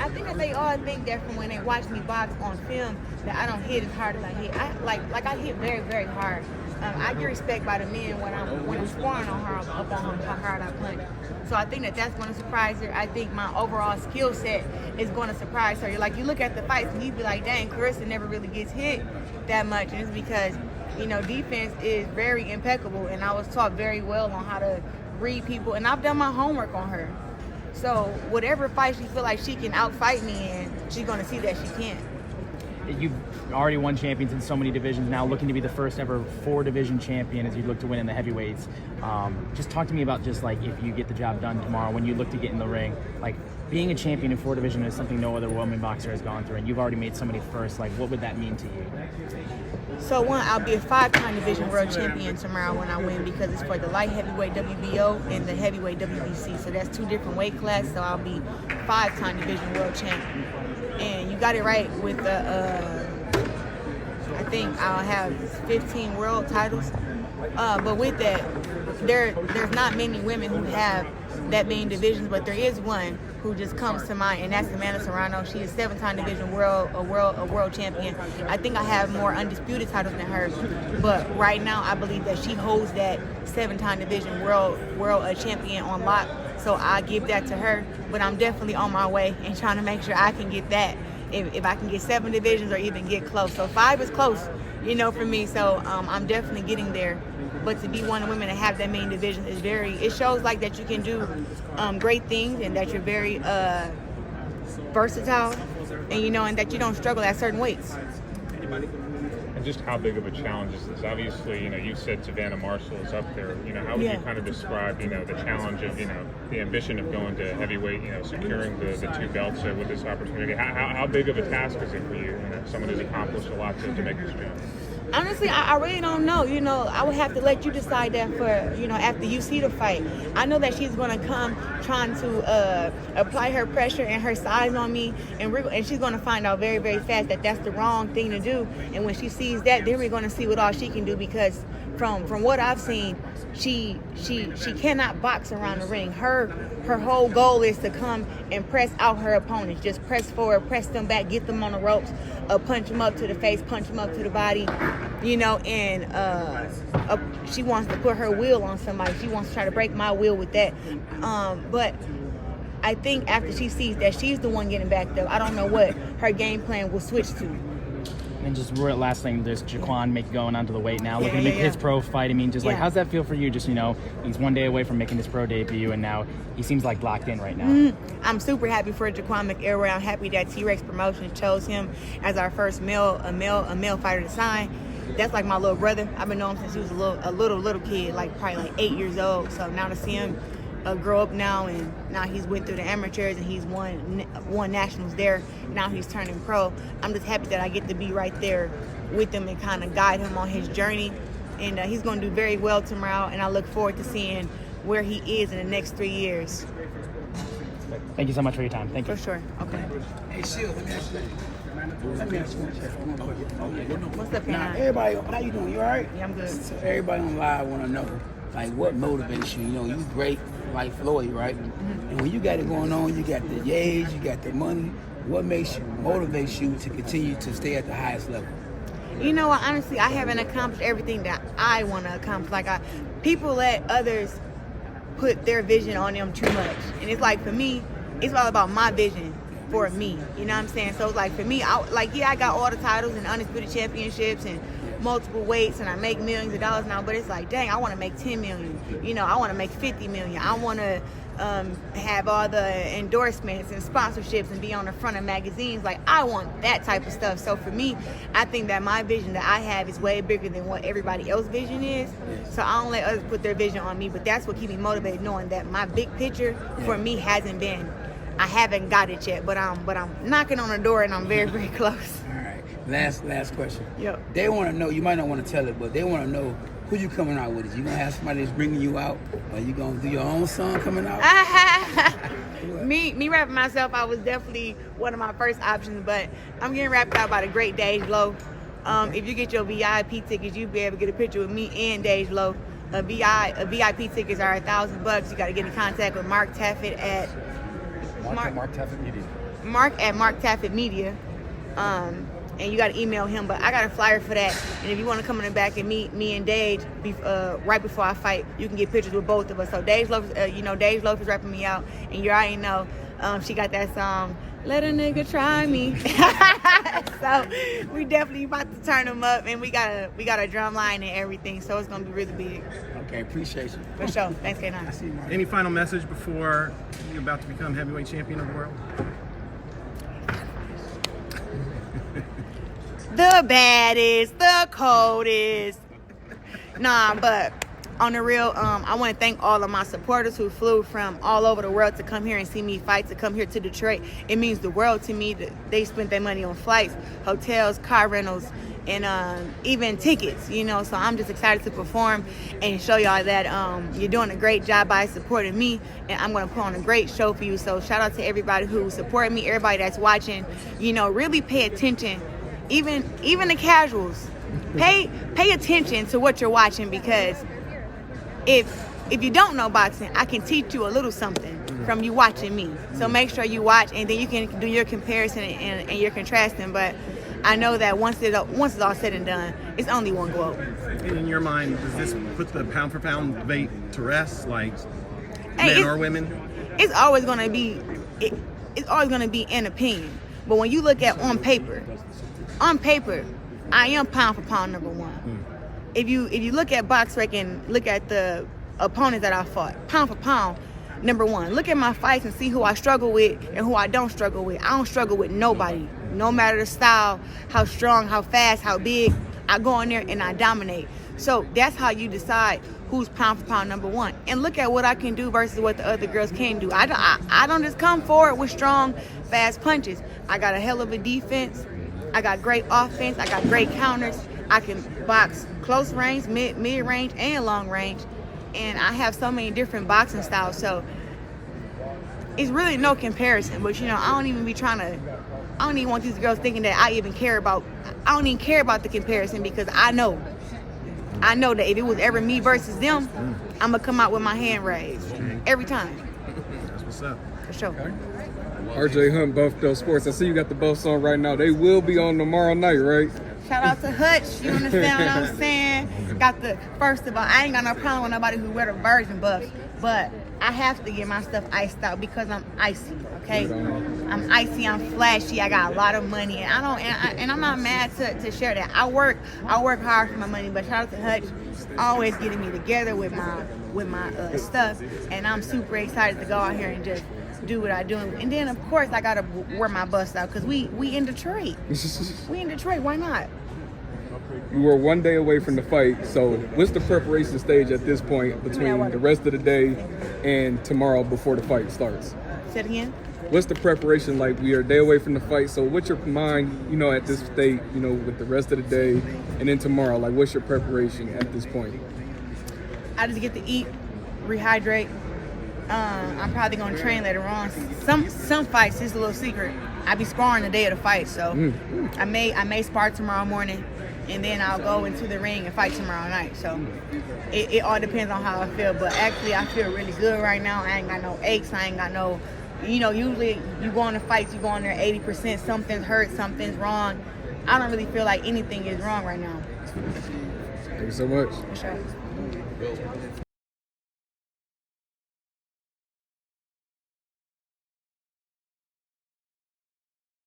I think that they all think that from when they watch me box on film that I don't hit as hard as I hit. I hit very, very hard. I get respect by the men when I'm scoring on her, up on how hard I punch. So I think that that's going to surprise her. I think my overall skill set is going to surprise her. Like, you look at the fights and you be like, dang, Claressa never really gets hit that much. And it's because, you know, defense is very impeccable, and I was taught very well on how to read people, and I've done my homework on her. So whatever fight she feel like she can outfight me in, she's going to see that she can. You've already won champions in so many divisions, now looking to be the first ever 4-division champion as you look to win in the heavyweights. Just talk to me about just like if you get the job done tomorrow, when you look to get in the ring, like being a champion in 4 division is something no other woman boxer has gone through, and you've already made so many firsts. Like, what would that mean to you? So one, I'll be a 5-time division world champion tomorrow when I win, because it's for the light heavyweight WBO and the heavyweight WBC. So that's 2 different weight classes. So I'll be 5-time division world champion. And you got it right with the, I think I'll have 15 world titles. But with that, there's not many women who have that many divisions, but there is one who just comes to mind, and that's Vanessa Joanisse. She is 7-time division world champion. I think I have more undisputed titles than her, but right now I believe that she holds that 7-time division world champion on lock. So I give that to her, but I'm definitely on my way and trying to make sure I can get that. If I can get 7 divisions or even get close. So 5 is close, you know, for me. So I'm definitely getting there. But to be one of the women that have that main division is it shows like that you can do great things, and that you're very versatile, and you know, and that you don't struggle at certain weights. And just how big of a challenge is this? Obviously, you know, you said Savannah Marshall is up there. You know, how would you kind of describe, you know, the challenge of, you know, the ambition of going to heavyweight, you know, securing the 2 belts with this opportunity? How big of a task is it for you? You know, someone who's accomplished a lot to make this jump. Honestly, I really don't know. You know, I would have to let you decide that for, you know, after you see the fight. I know that she's going to come trying to apply her pressure and her size on me, and she's going to find out very, very fast that that's the wrong thing to do. And when she sees that, then we're going to see what all she can do, because from what I've seen, she cannot box around the ring. Her whole goal is to come and press out her opponents. Just press forward, press them back, get them on the ropes, punch them up to the face, punch them up to the body, you know, and she wants to put her will on somebody. She wants to try to break my will with that. But I think after she sees that she's the one getting backed up, I don't know what her game plan will switch to. And just last thing, there's Jaquan going onto the weight now, looking to make his pro fight. I mean, just like, how's that feel for you? Just, you know, he's 1 day away from making his pro debut, and now he seems like locked in right now. I'm super happy for Jaquan McElroy. I'm happy that T-Rex Promotions chose him as our first male fighter to sign. That's like my little brother. I've been knowing him since he was a little kid, like probably like 8 years old. So now to see him grow up now, and now he's went through the amateurs and he's won nationals there. Now he's turning pro. I'm just happy that I get to be right there with him and kind of guide him on his journey. And he's going to do very well tomorrow, and I look forward to seeing where he is in the next 3 years. Thank you so much for your time. Thank you. For sure. Okay. Hey, Shields, let me ask you What's up, now, man? everybody, how you doing? You all right? Yeah, I'm good. So everybody on live want to know, like, what motivates you? You know, you great like Floyd, right? And when you got it going on, you got the age, you got the money. What motivates you to continue to stay at the highest level? You know what? Honestly, I haven't accomplished everything that I want to accomplish. Like, people let others put their vision on them too much, and it's like, for me, it's all about my vision for me. You know what I'm saying? So it's like, for me, I got all the titles and undisputed championships and multiple weights, and I make millions of dollars now, but it's like, dang, I want to make 10 million. You know, I want to make 50 million. I want to have all the endorsements and sponsorships and be on the front of magazines. Like, I want that type of stuff. So for me, I think that my vision that I have is way bigger than what everybody else's vision is. So I don't let others put their vision on me, but that's what keeps me motivated, knowing that my big picture for me hasn't been, I haven't got it yet, but I'm knocking on the door, and I'm very, very close. All right, last question. Yep. They want to know, you might not want to tell it, but they want to know who you coming out with. Is you gonna have somebody that's bringing you out, or you gonna do your own song coming out? Me rapping myself, I was definitely one of my first options, but I'm getting rapped out by the great Dej Low. If you get your VIP tickets, you'll be able to get a picture with me and Dej Low. VIP tickets are $1,000. You got to get in contact with Mark Taffet at Mark Taffet Media. Mark at Mark Taffet Media. And you got to email him, but I got a flyer for that. And if you want to come in the back and meet me and Dage right before I fight, you can get pictures with both of us. So Dage Loaf, Dage Loaf is rapping me out, and you already know she got that song, "Let a Nigga Try Me." So we definitely about to turn them up, and we got a drum line and everything. So it's gonna be really big. Okay, appreciate you. For sure. Thanks, K9. I see you, Mark. Any final message before you're about to become heavyweight champion of the world? The baddest, the coldest. Nah, but on the real, I want to thank all of my supporters who flew from all over the world to come here and see me fight, to come here to Detroit. It means the world to me that they spent their money on flights, hotels, car rentals, and even tickets, So I'm just excited to perform and show y'all that you're doing a great job by supporting me, and I'm going to put on a great show for you. So shout out to everybody who supported me, everybody that's watching. Really pay attention. Even the casuals, pay attention to what you're watching, because if you don't know boxing, I can teach you a little something from you watching me. So make sure you watch, and then you can do your comparison and your contrasting. But I know that once it's all said and done, it's only one globe. In your mind, does this put the pound for pound debate to rest, like Hey, men or women? It's always gonna be an opinion. But when you look at on paper, I am pound for pound number one. If you look at BoxRec and look at the opponents that I fought, pound for pound, number one. Look at my fights and see who I struggle with and who I don't struggle with. I don't struggle with nobody, no matter the style, how strong, how fast, how big. I go in there and I dominate. So that's how you decide who's pound for pound number one. And look at what I can do versus what the other girls can do. I don't just come forward with strong, fast punches. I got a hell of a defense. I got great offense. I got great counters. I can box close range, mid range, and long range. And I have so many different boxing styles. So it's really no comparison. But I don't even want these girls thinking that I don't even care about the comparison, because I know that if it was ever me versus them, I'm gonna come out with my hand raised every time. That's what's up. For sure. Okay. RJ Hunt, Buffalo Sports. I see you got the Buffs on right now. They will be on tomorrow night, right? Shout out to Hutch, you understand what I'm saying? First of all, I ain't got no problem with nobody who wear the version buffs, but I have to get my stuff iced out because I'm icy, okay? I'm icy, I'm flashy, I got a lot of money, and I'm not mad to share that. I work hard for my money, but shout out to Hutch, always getting me together with my stuff, and I'm super excited to go out here and just do what I do. And then of course I gotta wear my bust out, because we in Detroit. We in Detroit, why not? You were 1 day away from the fight, so what's the preparation stage at this point between the rest of the day and tomorrow before the fight starts? Say it again. What's the preparation like? We are a day away from the fight, so what's your mind, at this state, with the rest of the day and then tomorrow? Like, what's your preparation at this point? I just get to eat, rehydrate. I'm probably gonna train later on. Some fights, it's a little secret, I be sparring the day of the fight, so I may spar tomorrow morning, and then I'll go into the ring and fight tomorrow night. So it all depends on how I feel. But actually, I feel really good right now. I ain't got no aches. I ain't got no, usually you go on the fights, you go on there 80%, something's hurt, something's wrong. I don't really feel like anything is wrong right now. Thank you so much. For sure.